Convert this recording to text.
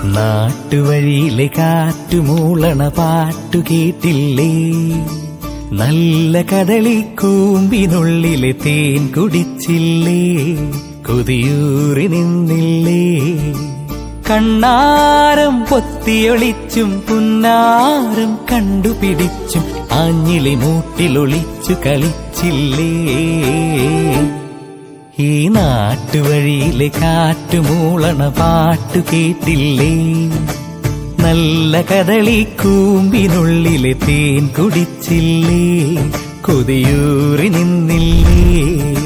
നാട്ടുവഴിയിലെ കാറ്റുമൂളണ പാട്ടു കേട്ടില്ലേ? നല്ല കദളിക്കൂമ്പിനുള്ളിലെ തേൻ കുടിച്ചില്ലേ? കൊതിയൂറി നിന്നില്ലേ? കണ്ണാരം പൊത്തിയൊളിച്ചും പുന്നാരം കണ്ടുപിടിച്ചും ആഞ്ഞിലി മൂട്ടിലൊളിച്ചു കളിച്ചില്ലേ? ഈ നാട്ടുവഴിയിലെ കാറ്റുമൂളണ പാട്ടു കേട്ടില്ലേ? നല്ല കദളിക്കൂമ്പിനുള്ളിലെ തേൻ കുടിച്ചില്ലേ? കൊതിയൂറി നിന്നില്ലേ?